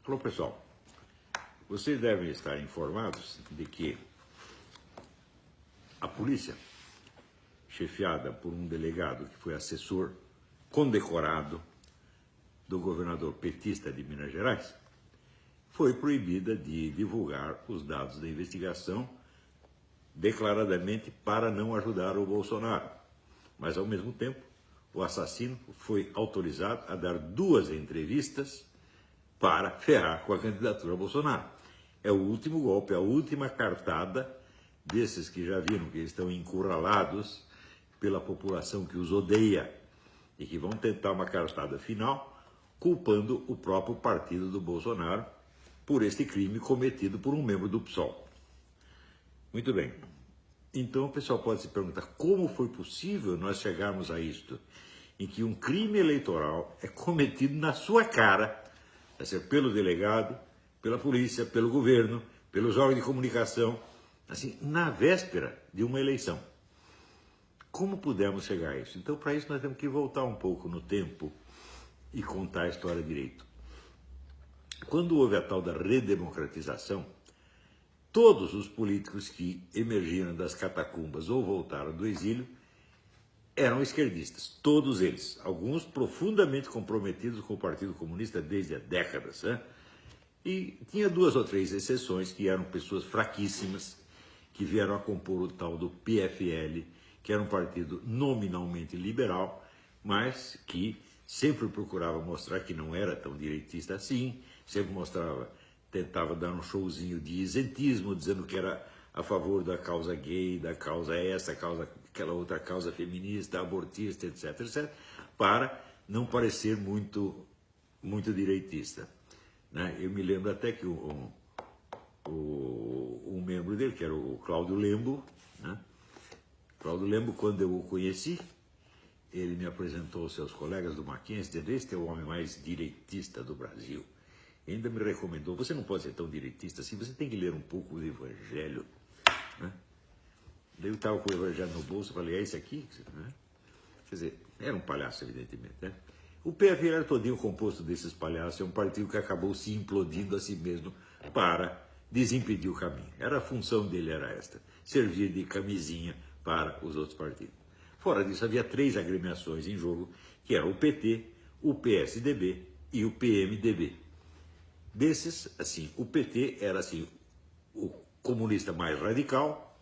Alô, pessoal. Vocês devem estar informados de que a polícia, chefiada por um delegado que foi assessor condecorado do governador petista de Minas Gerais, foi proibida de divulgar os dados da investigação declaradamente para não ajudar o Bolsonaro. Mas, ao mesmo tempo, o assassino foi autorizado a dar 2 entrevistas para ferrar com a candidatura ao Bolsonaro. É o último golpe, a última cartada desses que já viram que estão encurralados pela população que os odeia e que vão tentar uma cartada final culpando o próprio partido do Bolsonaro por este crime cometido por um membro do PSOL. Muito bem. Então o pessoal pode se perguntar como foi possível nós chegarmos a isto, em que um crime eleitoral é cometido na sua cara, pelo delegado, pela polícia, pelo governo, pelos órgãos de comunicação, assim, na véspera de uma eleição. Como pudemos chegar a isso? Então, para isso, nós temos que voltar um pouco no tempo e contar a história direito. Quando houve a tal da redemocratização, todos os políticos que emergiram das catacumbas ou voltaram do exílio eram esquerdistas, todos eles. Alguns profundamente comprometidos com o Partido Comunista desde há décadas, né? E tinha 2 ou 3 exceções que eram pessoas fraquíssimas, que vieram a compor o tal do PFL, que era um partido nominalmente liberal, mas que sempre procurava mostrar que não era tão direitista assim, sempre tentava dar um showzinho de isentismo, dizendo que era a favor da causa gay, da causa essa, aquela outra causa feminista, abortista, etc., etc., para não parecer muito direitista. Né? Eu me lembro até que um membro dele, que era o Cláudio Lembo, né? Cláudio Lembo, quando eu o conheci, ele me apresentou aos seus colegas do Mackenzie, dizendo: este é o homem mais direitista do Brasil. E ainda me recomendou: você não pode ser tão direitista assim, você tem que ler um pouco o Evangelho. Né? Daí eu estava com o Evangelho no bolso e falei: é esse aqui? Né? Quer dizer, era um palhaço, evidentemente. Né? O PFL era todinho composto desses palhaços, é um partido que acabou se implodindo a si mesmo para desimpedir o caminho. A função dele era esta: servir de camisinha para os outros partidos. Fora disso, havia 3 agremiações em jogo, que eram o PT, o PSDB e o PMDB. Desses, assim, o PT era assim, o comunista mais radical,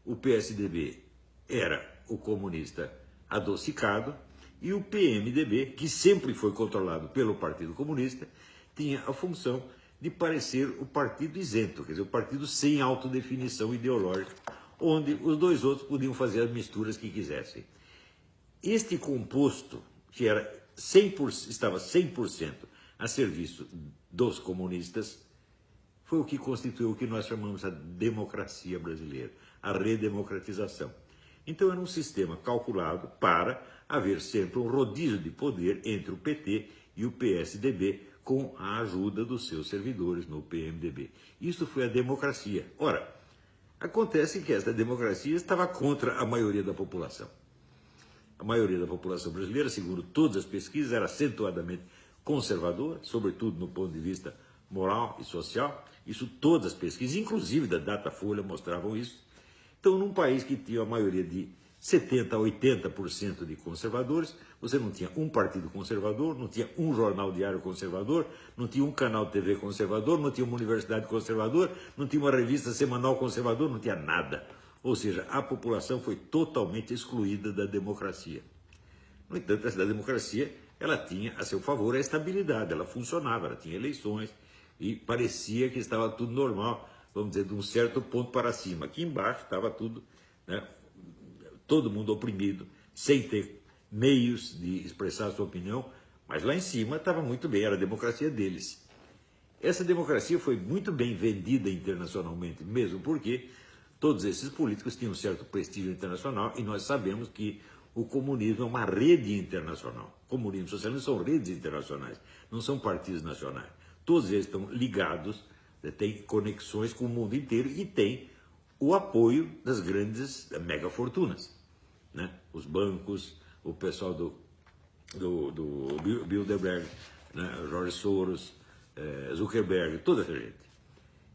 o PSDB era o comunista adocicado, e o PMDB, que sempre foi controlado pelo Partido Comunista, tinha a função de parecer o partido isento, quer dizer, o partido sem autodefinição ideológica, onde os 2 outros podiam fazer as misturas que quisessem. Este composto, que estava 100% a serviço dos comunistas, foi o que constituiu o que nós chamamos a democracia brasileira, a redemocratização. Então era um sistema calculado para haver sempre um rodízio de poder entre o PT e o PSDB, com a ajuda dos seus servidores no PMDB. Isso foi a democracia. Ora, acontece que esta democracia estava contra a maioria da população. A maioria da população brasileira, segundo todas as pesquisas, era acentuadamente conservadora, sobretudo no ponto de vista moral e social. Isso todas as pesquisas, inclusive da Datafolha, mostravam isso. Então, num país que tinha a maioria de 70% a 80% de conservadores, você não tinha um partido conservador, não tinha um jornal diário conservador, não tinha um canal de TV conservador, não tinha uma universidade conservadora, não tinha uma revista semanal conservadora, não tinha nada. Ou seja, a população foi totalmente excluída da democracia. No entanto, essa democracia, ela tinha a seu favor a estabilidade, ela funcionava, ela tinha eleições e parecia que estava tudo normal, vamos dizer, de um certo ponto para cima. Aqui embaixo estava tudo, né, todo mundo oprimido, sem ter meios de expressar a sua opinião, mas lá em cima estava muito bem, era a democracia deles. Essa democracia foi muito bem vendida internacionalmente, mesmo porque todos esses políticos tinham um certo prestígio internacional e nós sabemos que o comunismo é uma rede internacional. Comunismo e socialismo são redes internacionais, não são partidos nacionais. Todos eles estão ligados, têm conexões com o mundo inteiro e têm o apoio das grandes megafortunas, né? Os bancos, o pessoal do Bilderberg, né? George Soros, Zuckerberg, toda essa gente.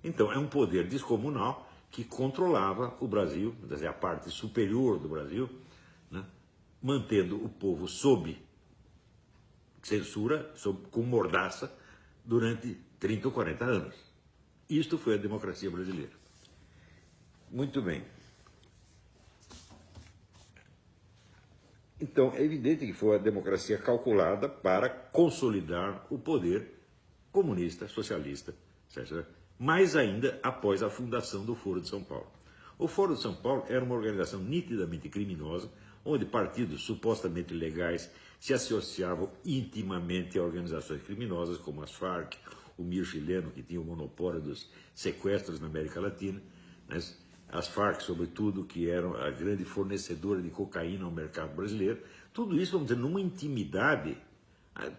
Então, é um poder descomunal que controlava o Brasil, quer dizer, a parte superior do Brasil, né, mantendo o povo sob censura, com mordaça, durante 30 ou 40 anos. Isto foi a democracia brasileira. Muito bem. Então, é evidente que foi a democracia calculada para consolidar o poder comunista, socialista, etc. Mais ainda após a fundação do Foro de São Paulo. O Foro de São Paulo era uma organização nitidamente criminosa, onde partidos supostamente legais se associavam intimamente a organizações criminosas, como as Farc, o MIR chileno, que tinha o monopólio dos sequestros na América Latina, as Farc, sobretudo, que eram a grande fornecedora de cocaína ao mercado brasileiro. Tudo isso, vamos dizer, numa intimidade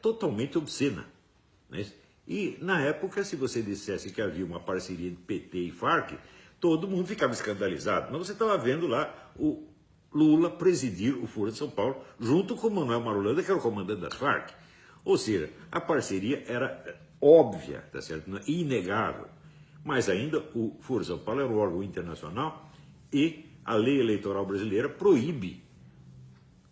totalmente obscena. E, na época, se você dissesse que havia uma parceria de PT e Farc, todo mundo ficava escandalizado. Mas você estava vendo lá o Lula presidir o Foro de São Paulo, junto com o Manuel Marulanda, que era o comandante das Farc. Ou seja, a parceria era óbvia, tá certo? Inegável. Mas ainda o Foro de São Paulo era um órgão internacional e a lei eleitoral brasileira proíbe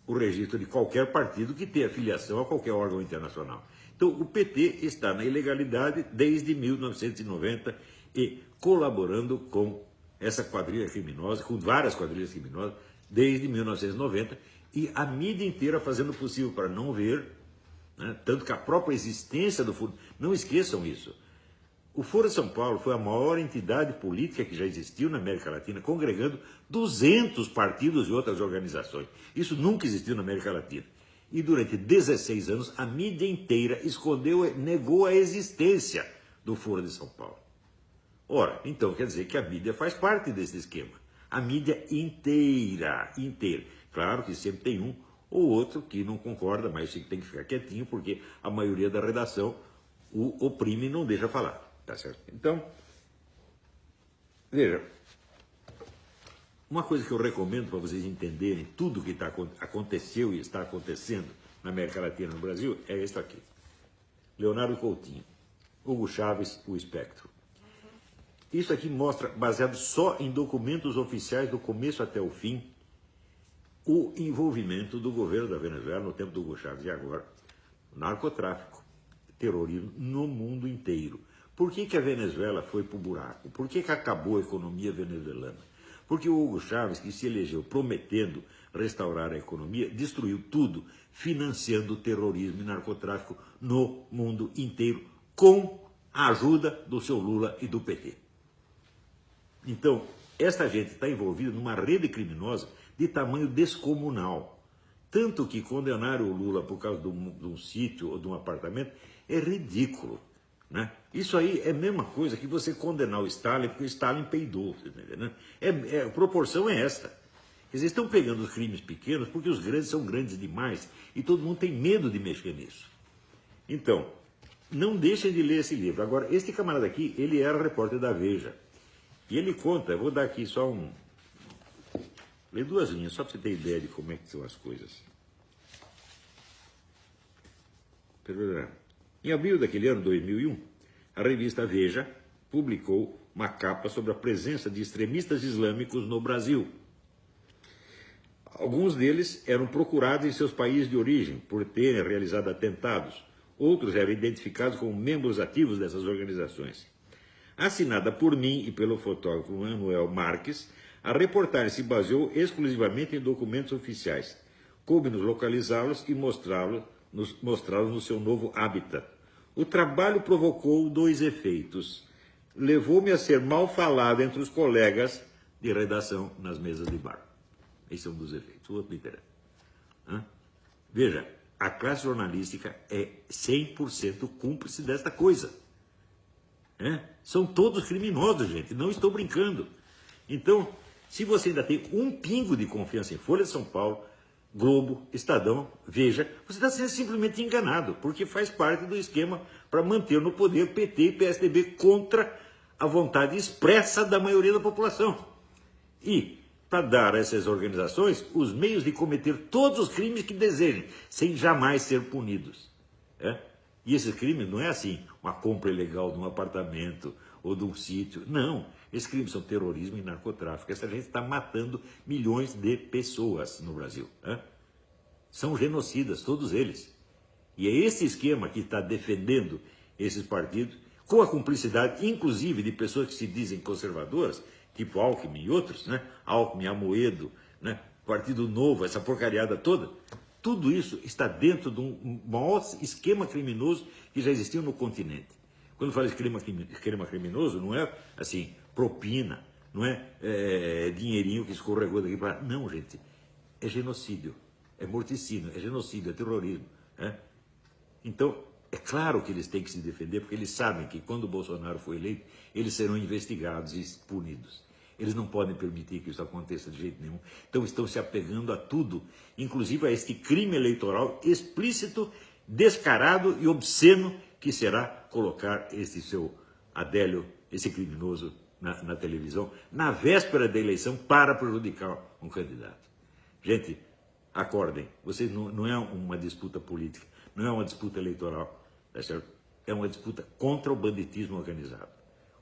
o registro de qualquer partido que tenha filiação a qualquer órgão internacional. Então, o PT está na ilegalidade desde 1990 e colaborando com essa quadrilha criminosa, com várias quadrilhas criminosas, desde 1990, e a mídia inteira fazendo o possível para não ver, né? Tanto que a própria existência do Foro... Não esqueçam isso. O Foro de São Paulo foi a maior entidade política que já existiu na América Latina, congregando 200 partidos e outras organizações. Isso nunca existiu na América Latina. E durante 16 anos, a mídia inteira escondeu, negou a existência do Foro de São Paulo. Ora, então quer dizer que a mídia faz parte desse esquema. A mídia inteira. Claro que sempre tem um ou outro que não concorda, mas tem que ficar quietinho, porque a maioria da redação o oprime e não deixa falar. Tá certo? Então, veja, uma coisa que eu recomendo para vocês entenderem tudo que aconteceu e está acontecendo na América Latina e no Brasil é isso aqui. Leonardo Coutinho, Hugo Chávez, o Espectro. Isso aqui mostra, baseado só em documentos oficiais do começo até o fim, o envolvimento do governo da Venezuela no tempo do Hugo Chávez e agora, narcotráfico, terrorismo no mundo inteiro. Por que a Venezuela foi para o buraco? Por que acabou a economia venezuelana? Porque o Hugo Chávez, que se elegeu prometendo restaurar a economia, destruiu tudo, financiando o terrorismo e narcotráfico no mundo inteiro, com a ajuda do seu Lula e do PT. Então, esta gente está envolvida numa rede criminosa de tamanho descomunal. Tanto que condenaram o Lula por causa de um sítio ou de um apartamento é ridículo. Né? Isso aí é a mesma coisa que você condenar o Stalin porque o Stalin peidou. Né? A proporção é esta. Eles estão pegando os crimes pequenos porque os grandes são grandes demais e todo mundo tem medo de mexer nisso. Então, não deixem de ler esse livro. Agora, este camarada aqui, ele era repórter da Veja. E ele conta, eu vou dar aqui só ler duas linhas, só para você ter ideia de como é que são as coisas. Em abril daquele ano, 2001, a revista Veja publicou uma capa sobre a presença de extremistas islâmicos no Brasil. Alguns deles eram procurados em seus países de origem por terem realizado atentados. Outros eram identificados como membros ativos dessas organizações. Assinada por mim e pelo fotógrafo Manuel Marques, a reportagem se baseou exclusivamente em documentos oficiais. Coube-nos localizá-los e mostrá-los no seu novo hábitat. O trabalho provocou dois efeitos. Levou-me a ser mal falado entre os colegas de redação nas mesas de bar. Esse é um dos efeitos. O outro me interessa. Veja, a classe jornalística é 100% cúmplice desta coisa. São todos criminosos, gente. Não estou brincando. Então, se você ainda tem um pingo de confiança em Folha de São Paulo, Globo, Estadão, Veja, você está sendo simplesmente enganado, porque faz parte do esquema para manter no poder PT e PSDB contra a vontade expressa da maioria da população. E para dar a essas organizações os meios de cometer todos os crimes que desejem, sem jamais ser punidos. E esse crime não é assim, uma compra ilegal de um apartamento ou de um sítio. Não, esses crimes são terrorismo e narcotráfico. Essa gente está matando milhões de pessoas no Brasil. Né? São genocidas, todos eles. E é esse esquema que está defendendo esses partidos, com a cumplicidade, inclusive, de pessoas que se dizem conservadoras, tipo Alckmin e outros, né? Alckmin, Amoedo, né? Partido Novo, essa porcariada toda. Tudo isso está dentro de um maior esquema criminoso que já existiu no continente. Quando fala esquema criminoso, não é assim, propina, não é, dinheirinho que escorregou daqui para lá. Não, gente, é genocídio, é morticínio, é genocídio, é terrorismo. Né? Então, é claro que eles têm que se defender, porque eles sabem que quando o Bolsonaro for eleito, eles serão investigados e punidos. Eles não podem permitir que isso aconteça de jeito nenhum. Então estão se apegando a tudo, inclusive a este crime eleitoral explícito, descarado e obsceno que será colocar esse seu Adélio, esse criminoso, na televisão, na véspera da eleição, para prejudicar um candidato. Gente, acordem, vocês não é uma disputa política, não é uma disputa eleitoral, tá certo? É uma disputa contra o banditismo organizado,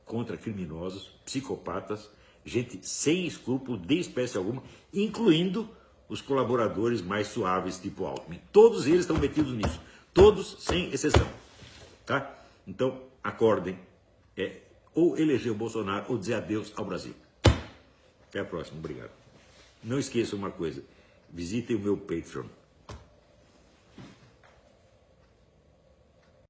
contra criminosos, psicopatas, gente sem escrúpulo de espécie alguma, incluindo os colaboradores mais suaves, tipo Alckmin. Todos eles estão metidos nisso, todos sem exceção, tá? Então, acordem, ou eleger o Bolsonaro ou dizer adeus ao Brasil. Até a próxima, obrigado. Não esqueçam uma coisa, visitem o meu Patreon.